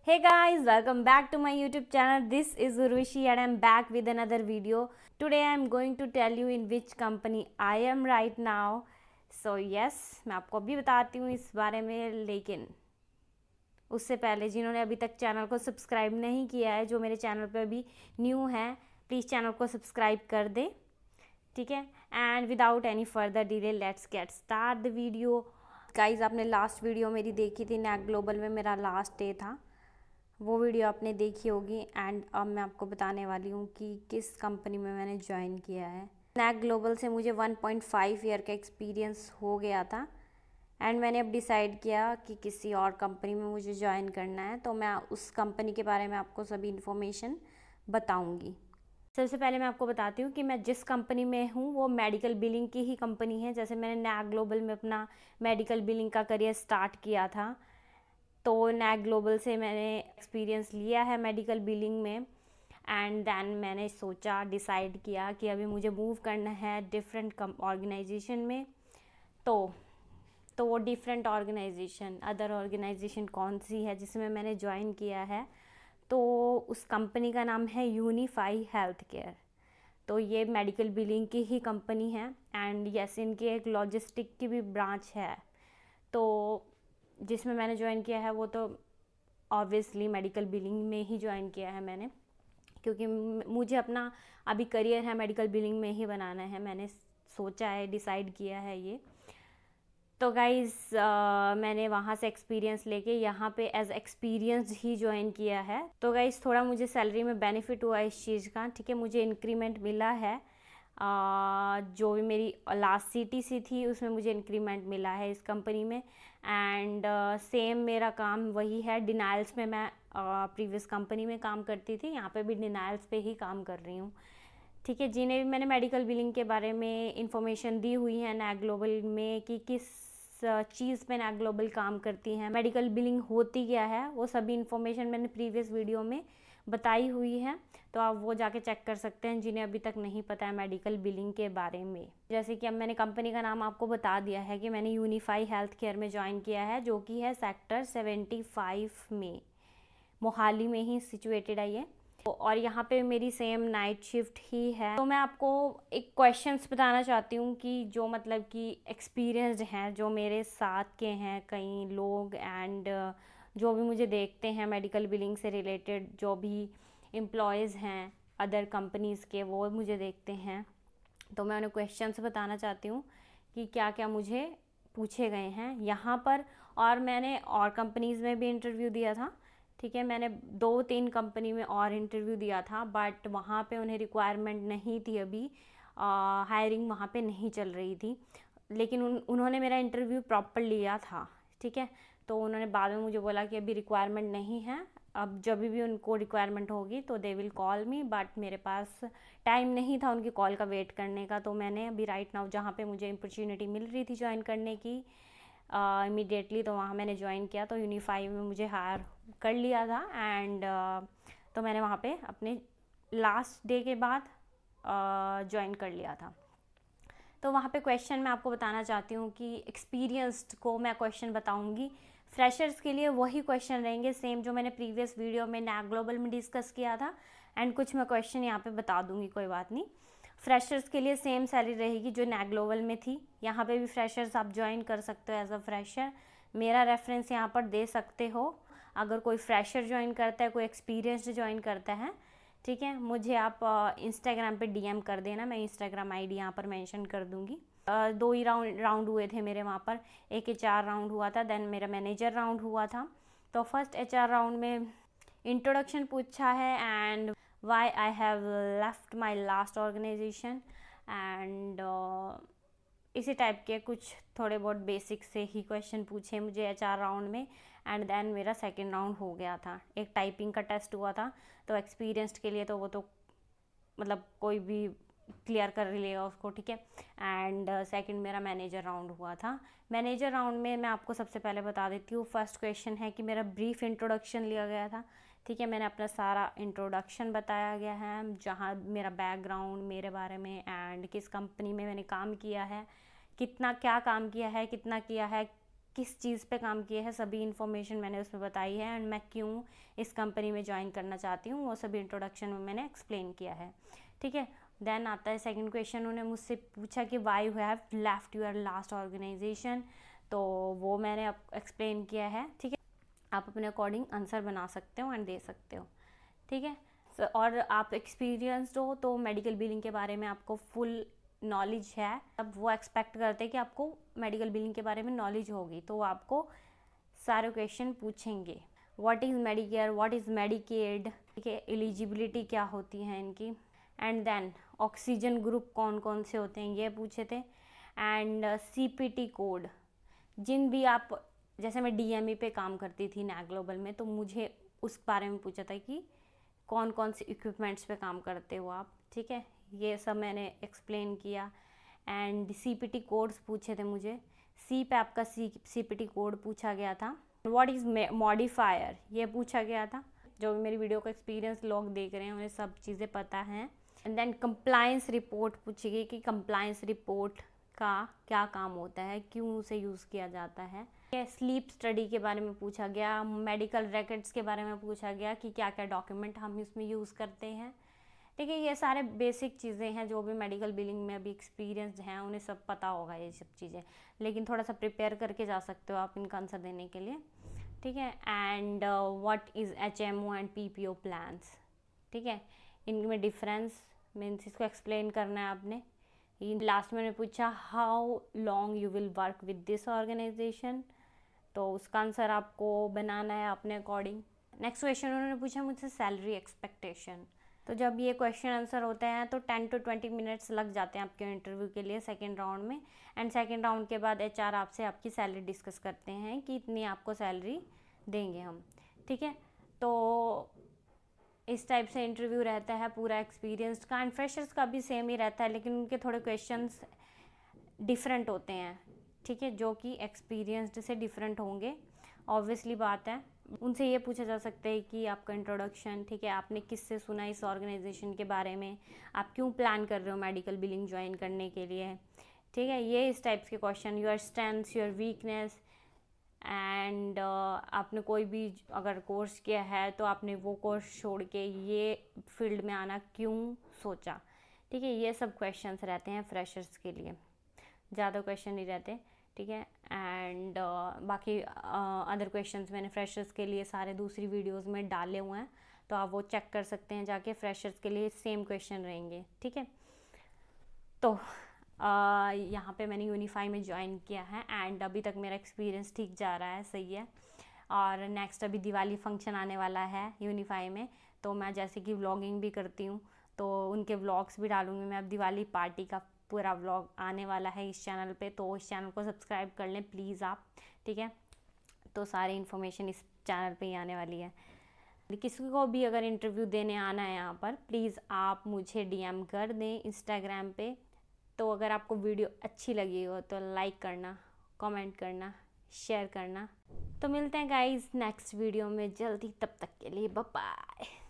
Hey guys, welcome back to my YouTube channel. This is Urvashi and I'm back with another video. Today I'm going to tell you in which company I am right now. So yes, मैं आपको अभी बताती हूँ इस बारे में, लेकिन उससे पहले जिन्होंने अभी तक चैनल को सब्सक्राइब नहीं किया है, जो मेरे चैनल पे अभी न्यू है, प्लीज़ चैनल को सब्सक्राइब कर दे, ठीक है। And without any further delay let's get start the video. Guys, आपने लास्ट वीडियो मेरी देखी थी, नैक ग्लोबल में मेरा लास्ट डे था, वो वीडियो आपने देखी होगी। एंड अब मैं आपको बताने वाली हूँ कि किस कंपनी में मैंने ज्वाइन किया है। नैक ग्लोबल से मुझे 1.5 ईयर का एक्सपीरियंस हो गया था एंड मैंने अब डिसाइड किया कि किसी और कंपनी में मुझे ज्वाइन करना है, तो मैं उस कंपनी के बारे में आपको सभी इन्फॉर्मेशन बताऊँगी। सबसे पहले मैं आपको बताती हूँ कि मैं जिस कंपनी में हूँ वो मेडिकल बिलिंग की ही कंपनी है। जैसे मैंने नैक ग्लोबल में अपना मेडिकल बिलिंग का करियर स्टार्ट किया था, तो नैक ग्लोबल से मैंने एक्सपीरियंस लिया है मेडिकल बिलिंग में। एंड देन मैंने सोचा, डिसाइड किया कि अभी मुझे मूव करना है डिफरेंट ऑर्गेनाइजेशन में। तो वो डिफरेंट ऑर्गेनाइजेशन, अदर ऑर्गेनाइजेशन कौन सी है जिसमें मैंने ज्वाइन किया है, तो उस कंपनी का नाम है यूनिफाई हेल्थ केयर। तो ये मेडिकल बिलिंग की ही कंपनी है एंड यस, इनकी एक लॉजिस्टिक की भी ब्रांच है। तो जिसमें मैंने ज्वाइन किया है वो तो ऑब्वियसली मेडिकल बिलिंग में ही ज्वाइन किया है मैंने, क्योंकि मुझे अपना अभी करियर है मेडिकल बिलिंग में ही बनाना है। मैंने सोचा है, डिसाइड किया है ये। तो गाइज़, मैंने वहाँ से एक्सपीरियंस लेके यहाँ पे एज एक्सपीरियंस ही ज्वाइन किया है। तो गाइज़, थोड़ा मुझे सैलरी में बेनिफिट हुआ इस चीज़ का, ठीक है। मुझे इंक्रीमेंट मिला है, जो भी मेरी लास्ट सीटीसी थी उसमें मुझे इंक्रीमेंट मिला है इस कंपनी में। एंड सेम मेरा काम वही है। डिनाइल्स में मैं प्रीवियस कंपनी में काम करती थी, यहाँ पे भी डिनाइल्स पे ही काम कर रही हूँ, ठीक है। जिन्हें भी मैंने मेडिकल बिलिंग के बारे में इंफॉर्मेशन दी हुई है नैक ग्लोबल में कि किस चीज़ पे नैक ग्लोबल काम करती हैं, मेडिकल बिलिंग होती क्या है, वो सभी इन्फॉर्मेशन मैंने प्रीवियस वीडियो में बताई हुई है। तो आप वो जाके चेक कर सकते हैं जिन्हें अभी तक नहीं पता है मेडिकल बिलिंग के बारे में। जैसे कि अब मैंने कंपनी का नाम आपको बता दिया है कि मैंने यूनिफाई हेल्थ केयर में ज्वाइन किया है, जो कि है सेक्टर 75 में, मोहाली में ही सिचुएटेड है ये। और यहाँ पे मेरी सेम नाइट शिफ्ट ही है। तो मैं आपको एक क्वेश्चंस बताना चाहती हूँ कि जो मतलब कि एक्सपीरियंस्ड हैं, जो मेरे साथ के हैं कई लोग, एंड जो भी मुझे देखते हैं मेडिकल बिलिंग से रिलेटेड, जो भी एम्प्लॉयज़ हैं अदर कंपनीज़ के, वो मुझे देखते हैं। तो मैं उन्हें क्वेश्चंस बताना चाहती हूँ कि क्या क्या मुझे पूछे गए हैं यहाँ पर। और मैंने और कंपनीज़ में भी इंटरव्यू दिया था, ठीक है। मैंने 2-3 कंपनी में और इंटरव्यू दिया था, बट वहाँ पे उन्हें रिक्वायरमेंट नहीं थी अभी, हायरिंग वहाँ पे नहीं चल रही थी। लेकिन उन्होंने मेरा इंटरव्यू प्रॉपर लिया था, ठीक है। तो उन्होंने बाद में मुझे बोला कि अभी रिक्वायरमेंट नहीं है, अब जब भी उनको रिक्वायरमेंट होगी तो they will call me. But मेरे पास टाइम नहीं था उनकी कॉल का वेट करने का, तो मैंने अभी राइट नाउ जहाँ पे मुझे अपॉर्चुनिटी मिल रही थी ज्वाइन करने की इमीडिएटली, तो वहाँ मैंने ज्वाइन किया। तो यूनिफाई में मुझे हायर कर लिया था एंड तो मैंने वहाँ पे अपने लास्ट डे के बाद ज्वाइन कर लिया था। तो वहाँ पे क्वेश्चन मैं आपको बताना चाहती हूँ कि एक्सपीरियंस्ड को मैं क्वेश्चन बताऊँगी, फ्रेशर्स के लिए वही क्वेश्चन रहेंगे सेम जो मैंने प्रीवियस वीडियो में नैक ग्लोबल में डिस्कस किया था। एंड कुछ मैं क्वेश्चन यहाँ पे बता दूँगी, कोई बात नहीं। फ्रेशर्स के लिए सेम सैलरी रहेगी जो नैक ग्लोबल में थी, यहाँ पे भी फ्रेशर्स आप ज्वाइन कर सकते हो एज अ फ्रेशर। मेरा रेफरेंस यहाँ पर दे सकते हो अगर कोई फ्रेशर ज्वाइन करता है, कोई एक्सपीरियंस्ड ज्वाइन करता है, ठीक है। मुझे आप इंस्टाग्राम पे डीएम कर देना, मैं इंस्टाग्राम आईडी यहाँ पर मेंशन कर दूँगी। 2 ही राउंड हुए थे मेरे वहाँ पर, एक HR राउंड हुआ था, देन मेरा मैनेजर राउंड हुआ था। तो फर्स्ट HR राउंड में इंट्रोडक्शन पूछा है and why I have left my last organisation एंड इसी टाइप के कुछ थोड़े बहुत बेसिक से ही क्वेश्चन पूछे मुझे HR राउंड में। एंड देन मेरा सेकंड राउंड हो गया था, एक टाइपिंग का टेस्ट हुआ था। तो एक्सपीरियंस्ड के लिए तो वो तो मतलब कोई भी क्लियर कर लेगा उसको, ठीक है। एंड सेकंड मेरा मैनेजर राउंड हुआ था। मैनेजर राउंड में मैं आपको सबसे पहले बता देती हूँ, फर्स्ट क्वेश्चन है कि मेरा ब्रीफ इंट्रोडक्शन लिया गया था, ठीक है। मैंने अपना सारा इंट्रोडक्शन बताया गया है, जहाँ मेरा बैकग्राउंड, मेरे बारे में, एंड किस कंपनी में मैंने काम किया है, कितना क्या काम किया है, कितना किया है, किस चीज़ पे काम किया है, सभी इन्फॉर्मेशन मैंने उसमें बताई है, एंड मैं क्यों इस कंपनी में ज्वाइन करना चाहती हूँ वो सभी इंट्रोडक्शन में मैंने एक्सप्लेन किया है, ठीक है। देन आता है सेकंड क्वेश्चन, उन्होंने मुझसे पूछा कि why you have left your last organisation, तो वो मैंने अब एक्सप्लेन किया है, ठीक है। आप अपने अकॉर्डिंग आंसर बना सकते हो एंड दे सकते हो, ठीक है। और आप एक्सपीरियंस्ड हो तो मेडिकल बिलिंग के बारे में आपको फुल नॉलेज है, अब वो एक्सपेक्ट करते हैं कि आपको मेडिकल बिलिंग के बारे में नॉलेज होगी, तो वो आपको सारे क्वेश्चन पूछेंगे। What is Medicare, what is Medicaid, ठीक है, एलिजिबिलिटी क्या होती है इनकी, एंड देन ऑक्सीजन ग्रुप कौन कौन से होते हैं ये पूछे थे, एंड CPT कोड, जिन भी आप, जैसे मैं DME पे काम करती थी नैक ग्लोबल में, तो मुझे उस बारे में पूछा था कि कौन कौन से इक्विपमेंट्स पे काम करते हो आप, ठीक है, ये सब मैंने एक्सप्लेन किया। एंड CPT कोड्स पूछे थे मुझे, सी पे आपका CPT कोड पूछा गया था। व्हाट इज़ मॉडिफायर ये पूछा गया था। जो भी मेरी वीडियो का एक्सपीरियंस लोग देख रहे हैं उन्हें सब चीज़ें पता हैं। एंड देन कंप्लायंस रिपोर्ट पूछी गई कि कंप्लायंस रिपोर्ट का क्या काम होता है, क्यों उसे यूज़ किया जाता है। स्लीप स्टडी के बारे में पूछा गया, मेडिकल रिकॉर्ड्स के बारे में पूछा गया कि क्या क्या डॉक्यूमेंट हम इसमें यूज़ करते हैं, ठीक है। ये सारे बेसिक चीज़ें हैं, जो भी मेडिकल बिलिंग में अभी एक्सपीरियंस हैं उन्हें सब पता होगा ये सब चीज़ें, लेकिन थोड़ा सा प्रिपेयर करके जा सकते हो आप इनका आंसर देने के लिए, ठीक है। And what is HMO and PPO plans, ठीक है, इनमें डिफरेंस मीन्स इसको एक्सप्लेन करना है आपने। लास्ट में पूछा how long you will work with this organisation, तो उसका आंसर आपको बनाना है अपने अकॉर्डिंग। नेक्स्ट क्वेश्चन उन्होंने पूछा मुझसे सैलरी एक्सपेक्टेशन, तो जब ये क्वेश्चन आंसर होते हैं तो 10 to 20 मिनट्स लग जाते हैं आपके इंटरव्यू के लिए सेकेंड राउंड में। एंड सेकेंड राउंड के बाद HR आपसे आपकी सैलरी डिस्कस करते हैं कि इतनी आपको सैलरी देंगे हम, ठीक है। तो इस टाइप से इंटरव्यू रहता है पूरा एक्सपीरियंस्ड का, एंड फ्रेशर्स का भी सेम ही रहता है, लेकिन उनके थोड़े क्वेश्चंस डिफरेंट होते हैं, ठीक है, जो कि एक्सपीरियंस्ड से डिफरेंट होंगे, ऑब्वियसली बात है। उनसे ये पूछा जा सकता है कि आपका इंट्रोडक्शन, ठीक है, आपने किससे सुना इस ऑर्गेनाइजेशन के बारे में, आप क्यों प्लान कर रहे हो मेडिकल बिलिंग ज्वाइन करने के लिए, ठीक है, ये इस टाइप्स के question. Your strengths, your weakness, and आपने कोई भी अगर कोर्स किया है तो आपने वो कोर्स छोड़ के ये फील्ड में आना क्यों सोचा, ठीक है, ये सब क्वेश्चंस रहते हैं फ्रेशर्स के लिए, ज़्यादा क्वेश्चन नहीं रहते, ठीक है। एंड बाकी अदर क्वेश्चंस मैंने फ्रेशर्स के लिए सारे दूसरी वीडियोस में डाले हुए हैं, तो आप वो चेक कर सकते हैं जाके, फ्रेशर्स के लिए सेम क्वेश्चन रहेंगे, ठीक है। तो यहाँ पे मैंने यूनिफाई में ज्वाइन किया है, एंड अभी तक मेरा एक्सपीरियंस ठीक जा रहा है, सही है। और नेक्स्ट अभी दिवाली फंक्शन आने वाला है यूनिफाई में, तो मैं जैसे कि व्लॉगिंग भी करती हूँ तो उनके व्लॉग्स भी डालूँगी मैं। अब दिवाली पार्टी का पूरा व्लॉग आने वाला है इस चैनल पे, तो इस चैनल को सब्सक्राइब कर लें प्लीज़ आप, ठीक है। तो सारी इन्फॉर्मेशन इस चैनल पे ही आने वाली है। किसी को भी अगर इंटरव्यू देने आना है यहाँ पर, प्लीज़ आप मुझे DM कर दें इंस्टाग्राम पे। तो अगर आपको वीडियो अच्छी लगी हो तो लाइक करना, कमेंट करना, शेयर करना। तो मिलते हैं गाइस नेक्स्ट वीडियो में जल्दी, तब तक के लिए बाय बाय।